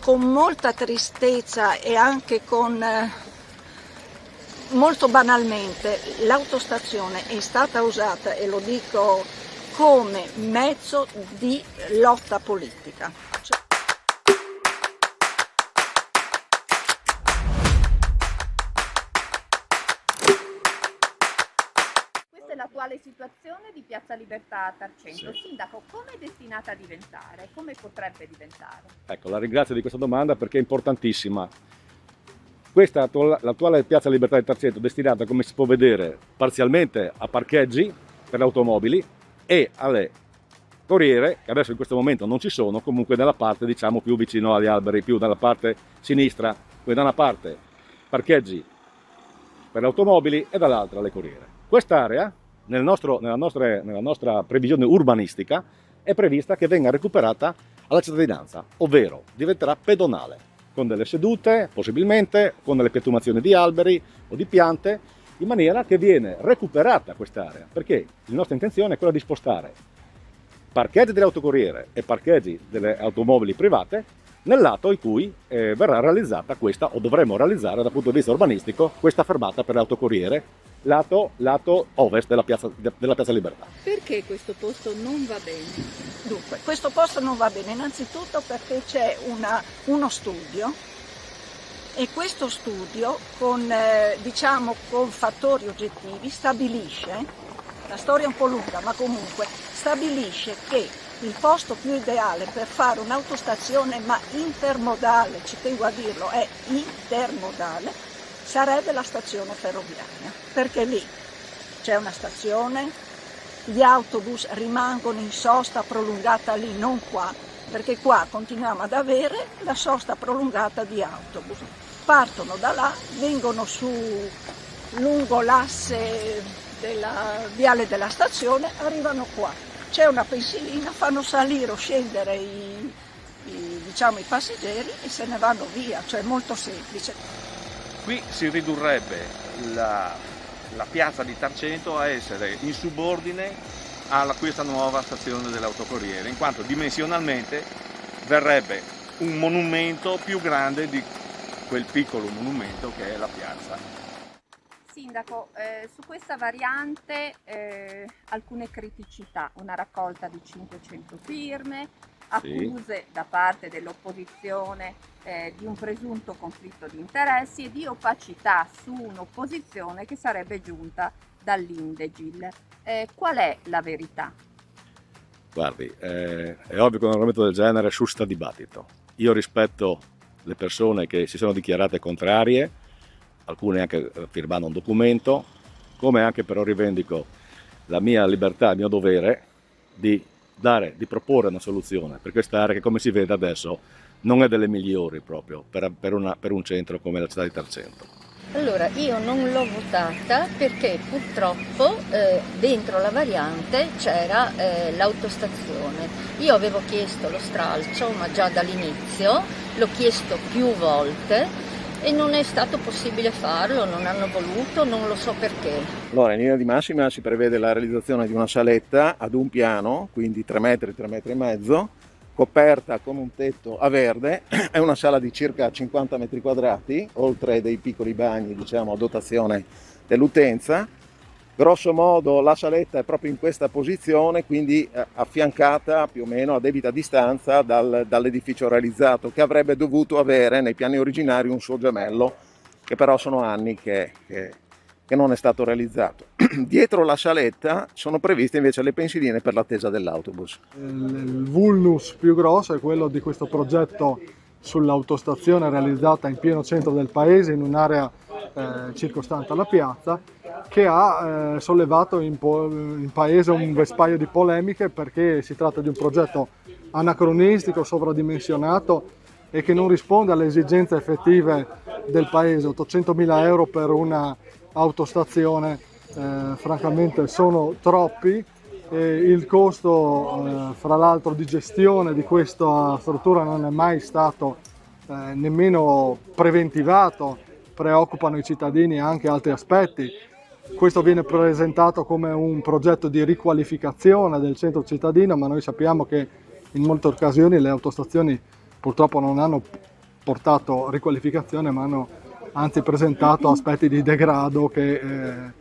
con molta tristezza e anche con molto banalmente, l'autostazione è stata usata, e lo dico, come mezzo di lotta politica. Questa è l'attuale situazione di Piazza Libertà a Tarcento. Sì. Sindaco, come è destinata a diventare? Come potrebbe diventare? Ecco, la ringrazio di questa domanda perché è importantissima. L'attuale Piazza Libertà di Tarcento è destinata, come si può vedere, parzialmente a parcheggi per le automobili e alle corriere, che adesso in questo momento non ci sono, comunque nella parte diciamo più vicino agli alberi, più dalla parte sinistra, quindi da una parte parcheggi per le automobili e dall'altra le corriere. Quest'area, nella nostra previsione urbanistica, è prevista che venga recuperata alla cittadinanza, ovvero diventerà pedonale, con delle sedute, possibilmente, con delle piantumazioni di alberi o di piante, in maniera che viene recuperata quest'area, perché la nostra intenzione è quella di spostare parcheggi delle autocorriere e parcheggi delle automobili private nel lato in cui verrà realizzata questa, o dovremmo realizzare dal punto di vista urbanistico, questa fermata per le autocorriere, lato ovest della Piazza Libertà. Perché questo posto non va bene? Dunque, questo posto non va bene innanzitutto perché c'è uno studio, e questo studio con fattori oggettivi stabilisce, la storia è un po' lunga ma comunque stabilisce che il posto più ideale per fare un'autostazione, ma intermodale, ci tengo a dirlo, è intermodale, sarebbe la stazione ferroviaria, perché lì c'è una stazione, gli autobus rimangono in sosta prolungata lì, non qua, perché qua continuiamo ad avere la sosta prolungata di autobus. Partono da là, vengono su lungo l'asse della viale della stazione, arrivano qua. C'è una pensilina, fanno salire o scendere i passeggeri e se ne vanno via, cioè molto semplice. Qui si ridurrebbe la piazza di Tarcento a essere in subordine a questa nuova stazione delle autocorriere, in quanto dimensionalmente verrebbe un monumento più grande di quel piccolo monumento che è la piazza. Sindaco, su questa variante alcune criticità, una raccolta di 500 firme, accuse da parte dell'opposizione di un presunto conflitto di interessi e di opacità su un'opposizione che sarebbe giunta dall'Indegil. Qual è la verità? Guardi, è ovvio che un argomento del genere suscita dibattito. Io rispetto le persone che si sono dichiarate contrarie, alcune anche firmando un documento, come anche però rivendico la mia libertà, il mio dovere di proporre una soluzione per quest'area che, come si vede adesso, non è delle migliori proprio per un centro come la città di Tarcento. Allora, io non l'ho votata perché purtroppo dentro la variante c'era l'autostazione. Io avevo chiesto lo stralcio, ma già dall'inizio, l'ho chiesto più volte e non è stato possibile farlo, non hanno voluto, non lo so perché. Allora, in linea di massima si prevede la realizzazione di una saletta ad un piano, quindi 3 metri, 3 metri e mezzo, coperta con un tetto a verde. È una sala di circa 50 metri quadrati, oltre dei piccoli bagni, diciamo, a dotazione dell'utenza. Grosso modo la saletta è proprio in questa posizione, quindi affiancata più o meno a debita distanza dall'edificio realizzato, che avrebbe dovuto avere nei piani originari un suo gemello, che però sono anni che non è stato realizzato. Dietro la saletta sono previste invece le pensiline per l'attesa dell'autobus. Il vulnus più grosso è quello di questo progetto sull'autostazione realizzata in pieno centro del paese, in un'area circostante alla piazza, che ha sollevato in paese un vespaio di polemiche, perché si tratta di un progetto anacronistico, sovradimensionato e che non risponde alle esigenze effettive del paese. 800.000 euro per una autostazione francamente sono troppi. Il costo fra l'altro di gestione di questa struttura non è mai stato nemmeno preventivato, preoccupano i cittadini anche altri aspetti. Questo viene presentato come un progetto di riqualificazione del centro cittadino, ma noi sappiamo che in molte occasioni le autostazioni purtroppo non hanno portato riqualificazione, ma hanno anzi presentato aspetti di degrado che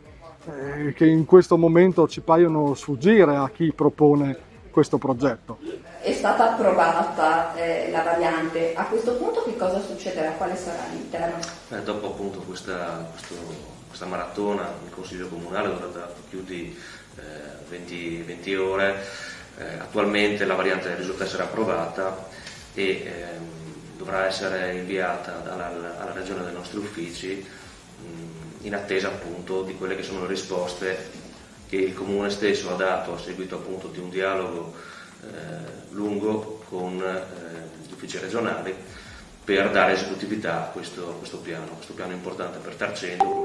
in questo momento ci paiono sfuggire a chi propone questo progetto. È stata approvata la variante, a questo punto che cosa succederà? Quale sarà l'interno? Dopo appunto questa maratona, il Consiglio Comunale è durato più di 20 ore, attualmente la variante risulta essere approvata e dovrà essere inviata alla Regione dai nostri uffici in attesa appunto di quelle che sono le risposte che il Comune stesso ha dato a seguito appunto di un dialogo lungo con gli uffici regionali per dare esecutività a questo piano importante per Tarcento.